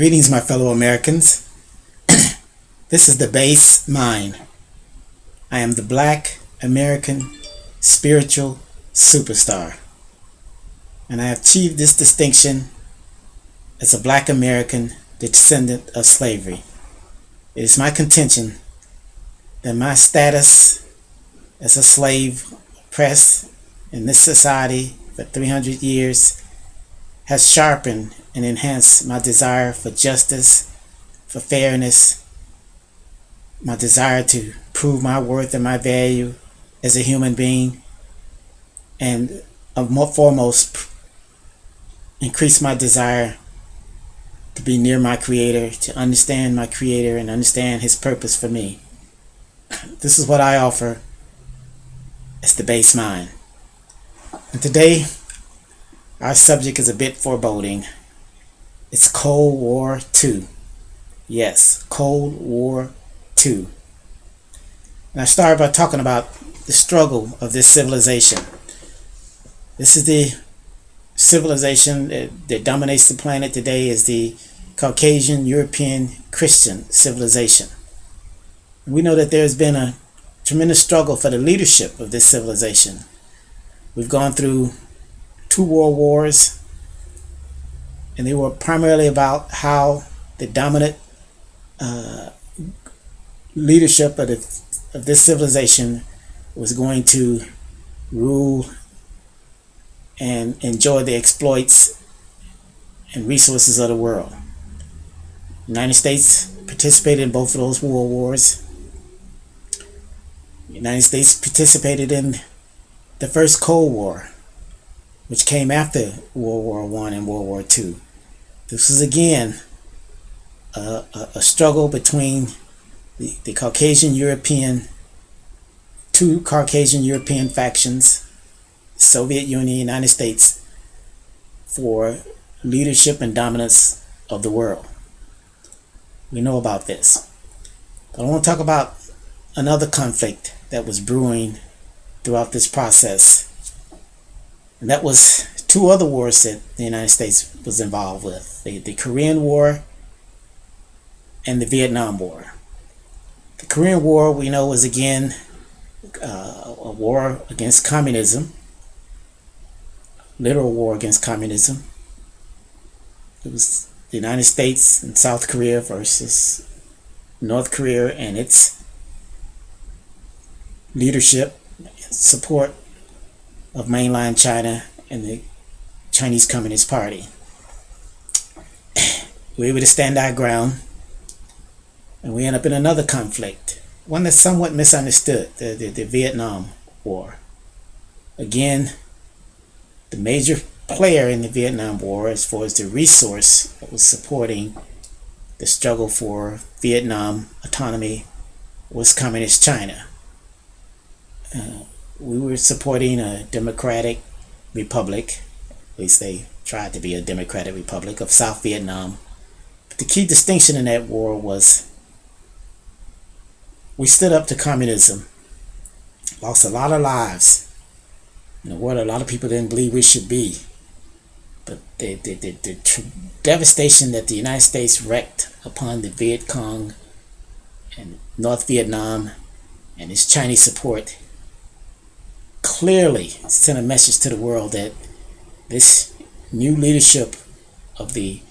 Greetings, my fellow Americans. This is the base mind. I am the Black American spiritual superstar, and I have achieved this distinction as a Black American descendant of slavery. It is my contention that my status as a slave oppressed in this society for 300 years has sharpened and enhanced my desire for justice, for fairness, my desire to prove my worth and my value as a human being, and foremost, increase my desire to be near my Creator, to understand my Creator and understand His purpose for me. This is what I offer as the base mind. And today, our subject is a bit foreboding. It's Cold War II. Yes, Cold War II. And I started by talking about the struggle of this civilization. This is the civilization that dominates the planet today, is the Caucasian, European, Christian civilization. And we know that there's been a tremendous struggle for the leadership of this civilization. We've gone through 2 world wars, and they were primarily about how the dominant leadership of this civilization was going to rule and enjoy the exploits and resources of the world. The United States participated in both of those world wars. The United States participated in the first Cold War, which came after World War I and World War II. This was again a struggle between the Caucasian European, 2 Caucasian European factions, Soviet Union, United States, for leadership and dominance of the world. We know about this. But I want to talk about another conflict that was brewing throughout this process. And that was 2 other wars that the United States was involved with. The Korean War and the Vietnam War. The Korean War, we know, was again a war against communism. Literal war against communism. It was the United States and South Korea versus North Korea and its leadership, support of mainland China and the Chinese Communist Party. We were able to stand our ground, and we end up in another conflict, one that's somewhat misunderstood, the Vietnam War. Again, the major player in the Vietnam War, as far as the resource that was supporting the struggle for Vietnam autonomy, was Communist China. We were supporting a democratic republic, at least they tried to be a democratic republic, of South Vietnam. But the key distinction in that war was we stood up to communism, lost a lot of lives in a war that a lot of people didn't believe we should be. But the devastation that the United States wreaked upon the Viet Cong and North Vietnam and its Chinese support clearly sent a message to the world that this new leadership of the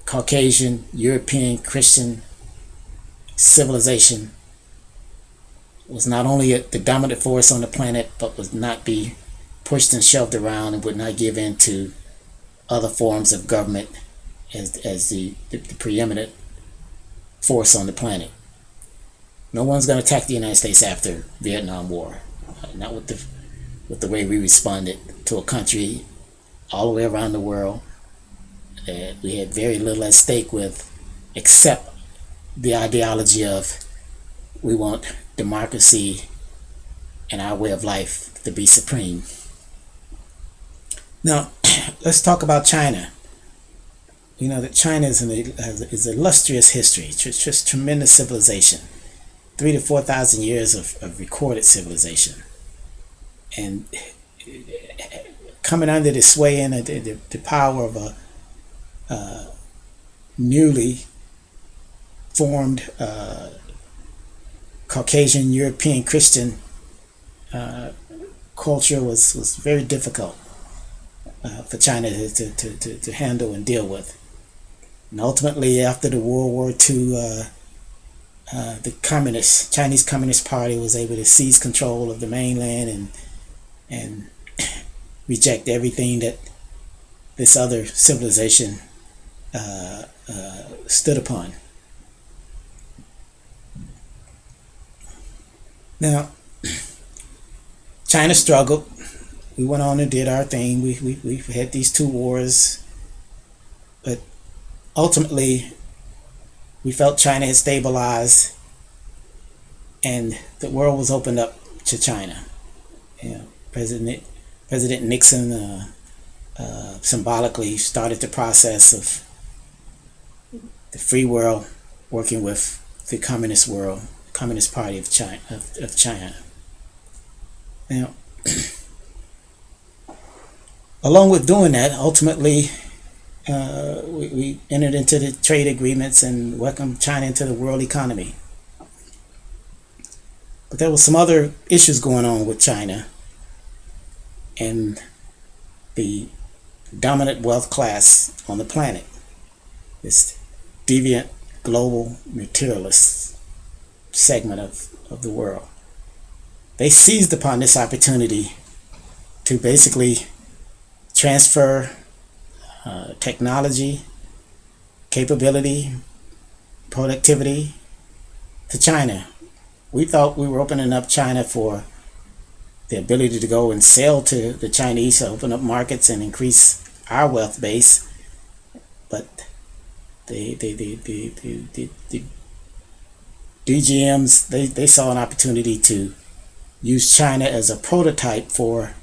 Caucasian, European, Christian civilization was not only the dominant force on the planet, but would not be pushed and shoved around and would not give in to other forms of government as the preeminent force on the planet. No one's going to attack the United States after Vietnam War. Not with the way we responded to a country all the way around the world that we had very little at stake with, except the ideology of we want democracy and our way of life to be supreme. Now, let's talk about China. You know that China is an illustrious history, just tremendous civilization, 3,000 to 4,000 years of recorded civilization. And coming under the sway and the power of newly formed Caucasian European Christian culture was very difficult for China to handle and deal with. And ultimately, after the World War II, the Chinese Communist Party was able to seize control of the mainland and reject everything that this other civilization stood upon. Now, China struggled. We went on and did our thing. We had these two wars, but ultimately, we felt China had stabilized, and the world was opened up to China. You know, President Nixon symbolically started the process of the free world working with the communist world, Communist Party of China. Now, along with doing that, ultimately, we entered into the trade agreements and welcomed China into the world economy. But there was some other issues going on with China and the dominant wealth class on the planet, this deviant global materialist segment of the world. They seized upon this opportunity to basically transfer technology, capability, productivity to China. We thought we were opening up China for the ability to go and sell to the Chinese, to open up markets and increase our wealth base, but the DGMs, they saw an opportunity to use China as a prototype for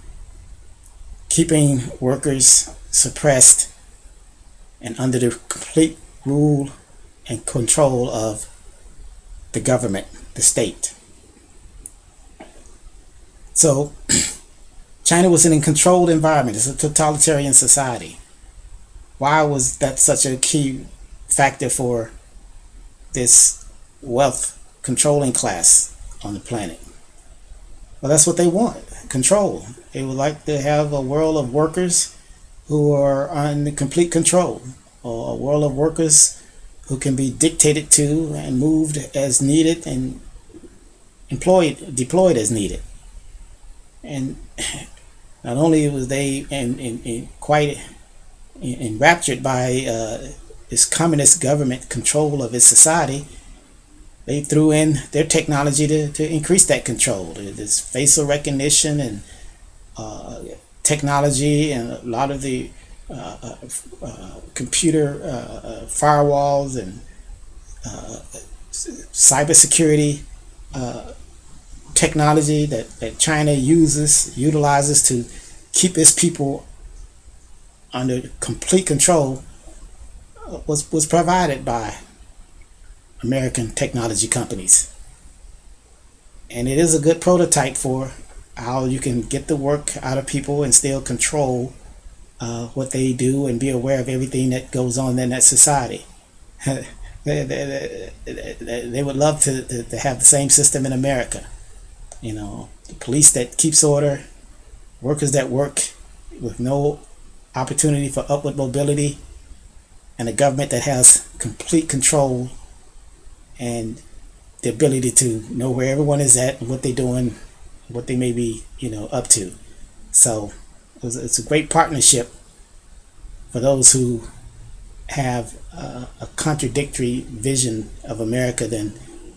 keeping workers suppressed and under the complete rule and control of the government, the state. So China was in a controlled environment. It's a totalitarian society. Why was that such a key factor for this wealth controlling class on the planet? Well, that's what they want, control. They would like to have a world of workers who are under complete control, or a world of workers who can be dictated to and moved as needed and deployed as needed. And not only was they quite enraptured by this communist government control of its society, they threw in their technology to increase that control. This facial recognition and technology, and a lot of the computer firewalls and cybersecurity technology that China utilizes to keep its people under complete control was provided by American technology companies. And it is a good prototype for how you can get the work out of people and still control what they do and be aware of everything that goes on in that society. They would love to have the same system in America. You know, the police that keeps order, workers that work with no opportunity for upward mobility, and a government that has complete control and the ability to know where everyone is at and what they're doing, what they may be, up to. So it's a great partnership for those who have a contradictory vision of America than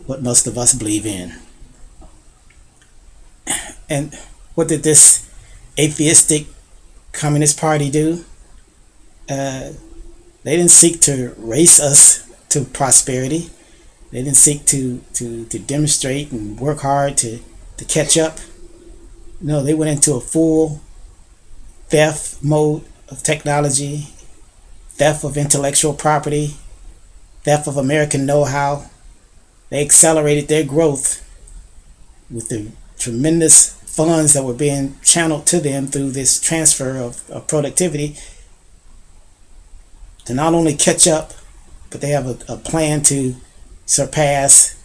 what most of us believe in. And what did this atheistic Communist Party do? They didn't seek to race us to prosperity. They didn't seek to demonstrate and work hard to catch up. No, they went into a full theft mode of technology, theft of intellectual property, theft of American know-how. They accelerated their growth with the tremendous funds that were being channeled to them through this transfer of productivity to not only catch up but they have a plan to surpass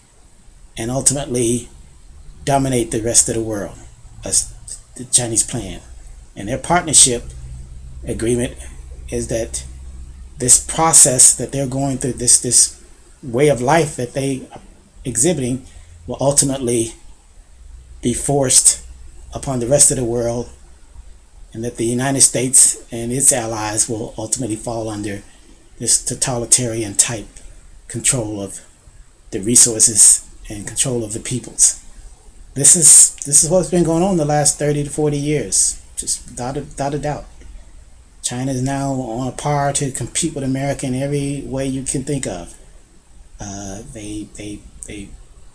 and ultimately dominate the rest of the world. That's the Chinese plan. And their partnership agreement is that this process that they're going through, this way of life that they are exhibiting, will ultimately be forced upon the rest of the world, and that the United States and its allies will ultimately fall under this totalitarian type control of the resources and control of the peoples. This is what's been going on the last 30 to 40 years, just without a doubt. China is now on a par to compete with America in every way you can think of. They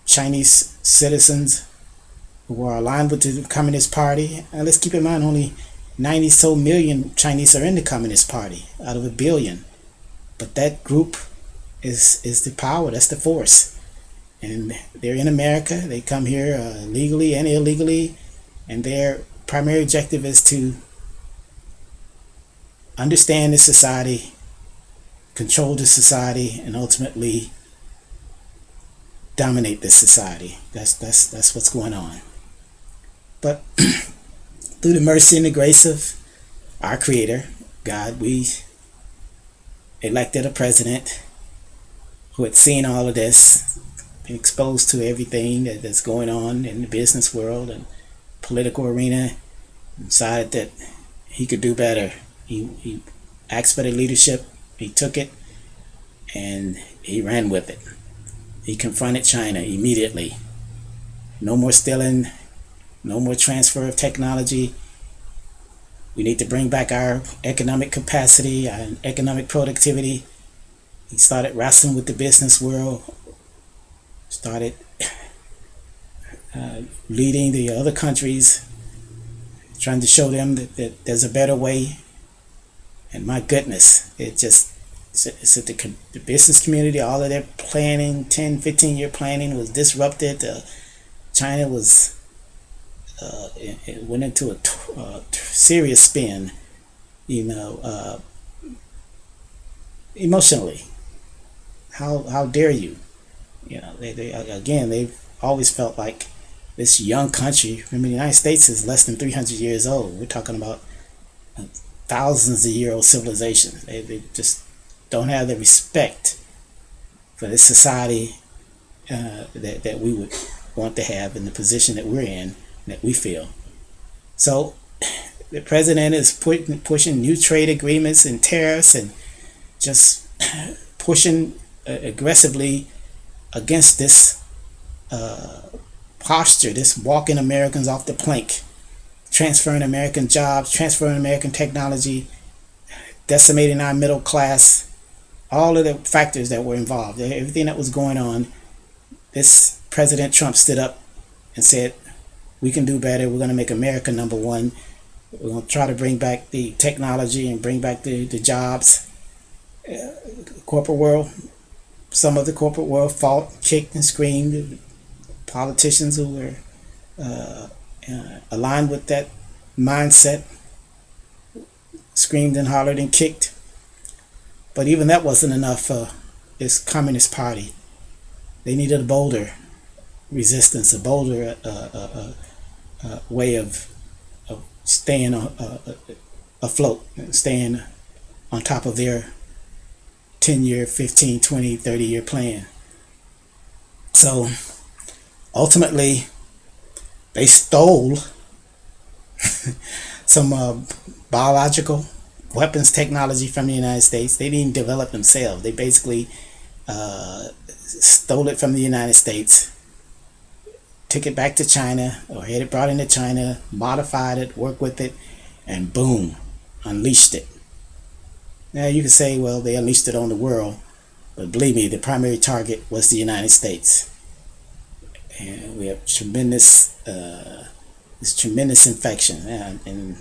Chinese citizens who are aligned with the Communist Party, and let's keep in mind only 90 so million Chinese are in the Communist Party out of a billion. But that group is the power, that's the force. And they're in America, they come here legally and illegally, and their primary objective is to understand the society, control the society, and ultimately dominate the society. That's what's going on. But through the mercy and the grace of our Creator, God, we elected a president who had seen all of this, been exposed to everything that's going on in the business world and political arena, and decided that he could do better. He asked for the leadership, he took it, and he ran with it. He confronted China immediately. No more stealing, no more transfer of technology. We need to bring back our economic capacity, our economic productivity. He started wrestling with the business world, started leading the other countries, trying to show them that there's a better way. And my goodness, it's the business community, all of their planning, 10, 15-year planning was disrupted. China was, it went into a serious spin, emotionally. How dare you? They've always felt like this young country. Remember, the United States is less than 300 years old. We're talking about thousands of year old civilizations. They just don't have the respect for this society that we would want to have in the position that we're in, that we feel. So the president is pushing new trade agreements and tariffs, and just pushing aggressively against this posture, this walking Americans off the plank, transferring American jobs, transferring American technology, decimating our middle class, all of the factors that were involved, everything that was going on. This President Trump stood up and said, we can do better. We're going to make America number one. We're going to try to bring back the technology and bring back the jobs. Corporate world, some of the corporate world fought, kicked and screamed. Politicians who were aligned with that mindset screamed and hollered and kicked. But even that wasn't enough for this Communist Party. They needed a bolder resistance, a bolder way of staying afloat, staying on top of their 10-year, 15, 20, 30-year plan. So ultimately, they stole some biological weapons technology from the United States. They didn't develop themselves. They basically stole it from the United States, took it back to China, or had it brought into China, modified it, worked with it, and boom, unleashed it. Now you can say, well, they unleashed it on the world, but believe me, the primary target was the United States. And we have this tremendous infection, and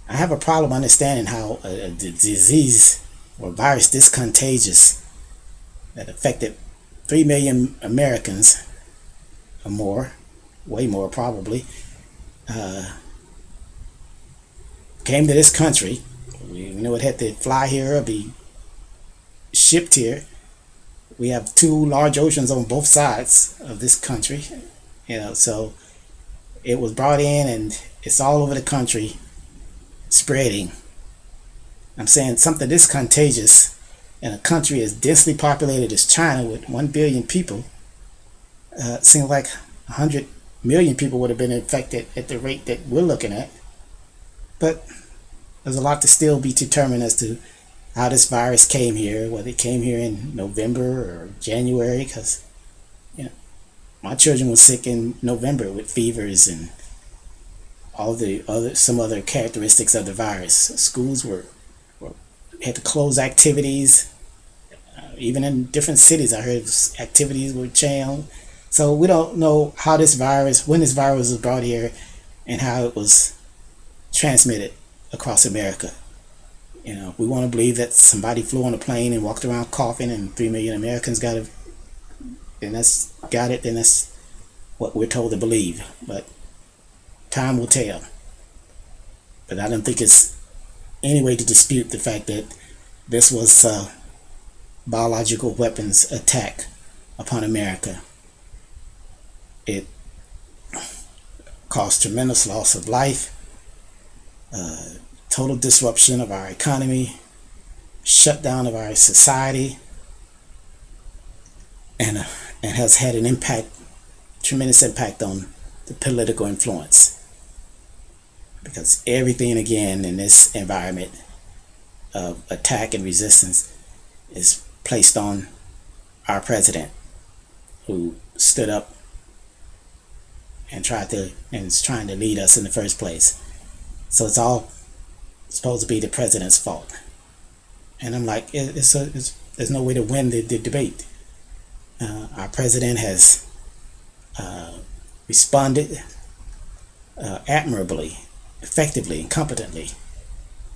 I have a problem understanding how a disease or virus this contagious that affected 3 million Americans or more, way more probably, came to this country. We know it had to fly here or be shipped here, We have two large oceans on both sides of this country, so it was brought in and it's all over the country spreading. I'm saying something this contagious in a country as densely populated as China with 1 billion people. Seems like 100 million people would have been infected at the rate that we're looking at. But there's a lot to still be determined as to how this virus came here, whether it came here in November or January, because my children were sick in November with fevers and some other characteristics of the virus. Schools had to close activities. Even in different cities, I heard activities were changed. So we don't know when this virus was brought here and how it was transmitted across America. We want to believe that somebody flew on a plane and walked around coughing and 3 million Americans got it, then that's what we're told to believe. But time will tell. But I don't think it's any way to dispute the fact that this was a biological weapons attack upon America. It caused tremendous loss of life, total disruption of our economy, shutdown of our society, and has had an tremendous impact on the political influence. Because everything, again, in this environment of attack and resistance is placed on our president, who stood up and is trying to lead us in the first place. So it's all supposed to be the president's fault. And I'm like, there's no way to win the debate. Our president has responded admirably, effectively, and competently.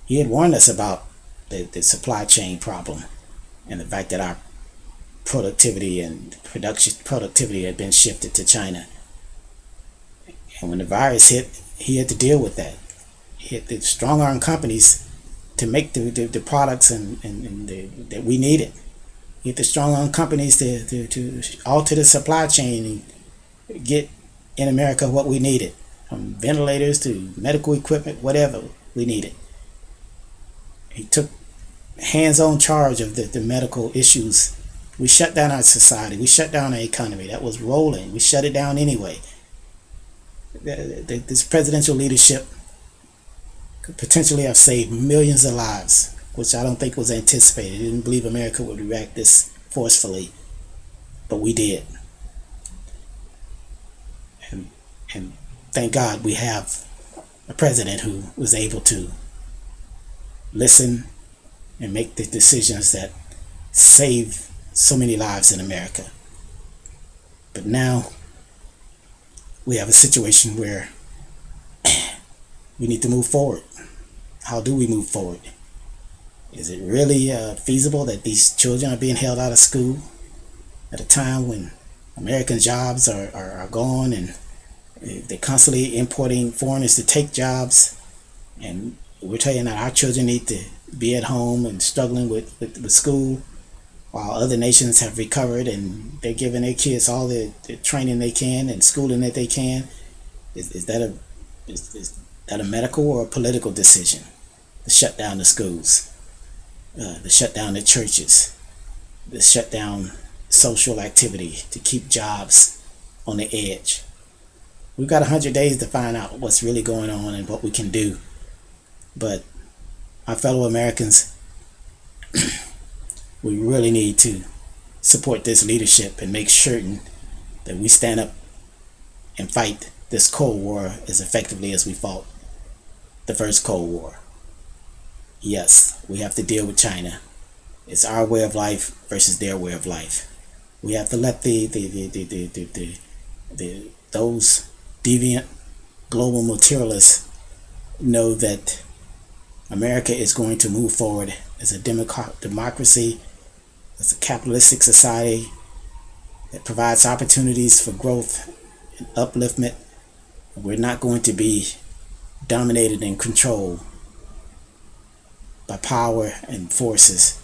He had warned us about the supply chain problem and the fact that our productivity had been shifted to China. And when the virus hit, he had to deal with that. He had to strong-arm companies to make the products that we needed. He had to strong-arm companies to alter the supply chain and get in America what we needed, from ventilators to medical equipment, whatever we needed. He took hands-on charge of the medical issues. We shut down our society. We shut down our economy. That was rolling. We shut it down anyway. This presidential leadership could potentially have saved millions of lives, which I don't think was anticipated. I didn't believe America would react this forcefully, but we did. And thank God we have a president who was able to listen and make the decisions that save so many lives in America. But now we have a situation where we need to move forward. How do we move forward? Is it really feasible that these children are being held out of school at a time when American jobs are gone and they're constantly importing foreigners to take jobs, and we're telling that our children need to be at home and struggling with school, while other nations have recovered and they're giving their kids all the training they can and schooling that they can? Is that a medical or a political decision to shut down the schools, to shut down the churches, to shut down social activity, to keep jobs on the edge? We've got 100 days to find out what's really going on and what we can do. But my fellow Americans, we really need to support this leadership and make certain that we stand up and fight this Cold War as effectively as we fought the first Cold War. Yes, we have to deal with China. It's our way of life versus their way of life. We have to let those deviant global materialists know that America is going to move forward as a democracy, as a capitalistic society that provides opportunities for growth and upliftment. We're not going to be dominated and controlled by power and forces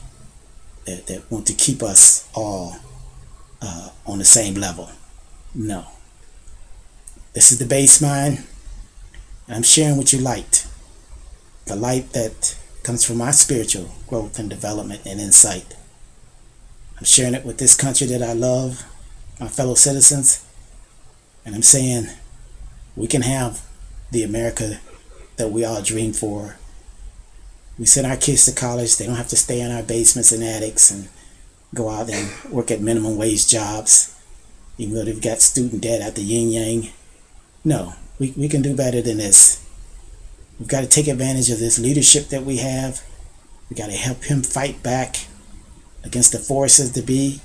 that want to keep us all on the same level. No. This is the base mind. I'm sharing with you light. The light that comes from my spiritual growth and development and insight. I'm sharing it with this country that I love, my fellow citizens, and I'm saying we can have the America that we all dream for. We send our kids to college. They don't have to stay in our basements and attics and go out and work at minimum wage jobs, even though they've got student debt at the yin yang. No, we can do better than this. We've got to take advantage of this leadership that we have. We've got to help him fight back against the forces to be.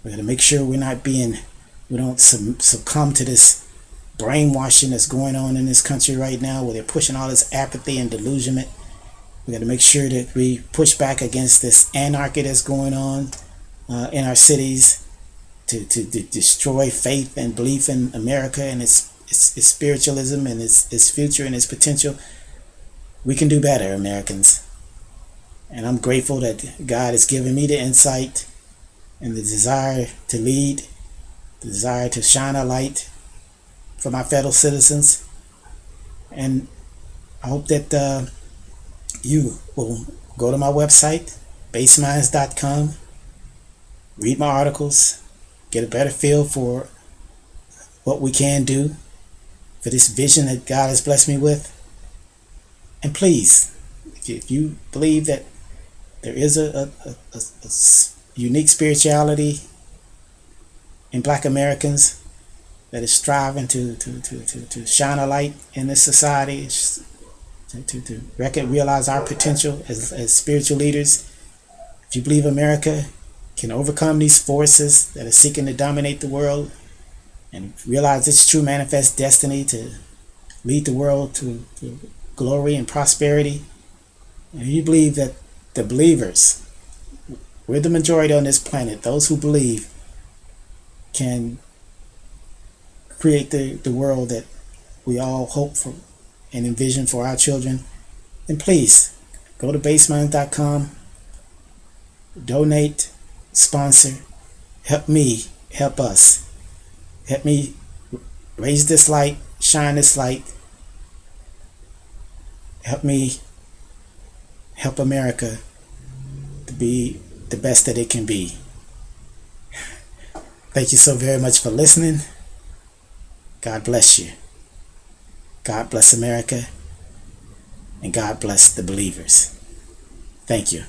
We've got to make sure we don't succumb to this brainwashing that's going on in this country right now, where they're pushing all this apathy and delusionment. We got to make sure that we push back against this anarchy that's going on in our cities to destroy faith and belief in America and its spiritualism and its future and its potential. We can do better, Americans. And I'm grateful that God has given me the insight and the desire to lead, the desire to shine a light for my fellow citizens. And I hope that you will go to my website, baseminds.com, read my articles, get a better feel for what we can do, for this vision that God has blessed me with. And please, if you believe that there is a unique spirituality in Black Americans that is striving to shine a light in this society, to realize our potential as spiritual leaders. If you believe America can overcome these forces that are seeking to dominate the world and realize its true manifest destiny to lead the world to glory and prosperity, and you believe that the believers, we're the majority on this planet, those who believe can create the world that we all hope for and envision for our children, then please go to baseminds.com, donate, sponsor, help me, help us, help me raise this light, shine this light, help me help America to be the best that it can be. Thank you so very much for listening. God bless you. God bless America, and God bless the believers. Thank you.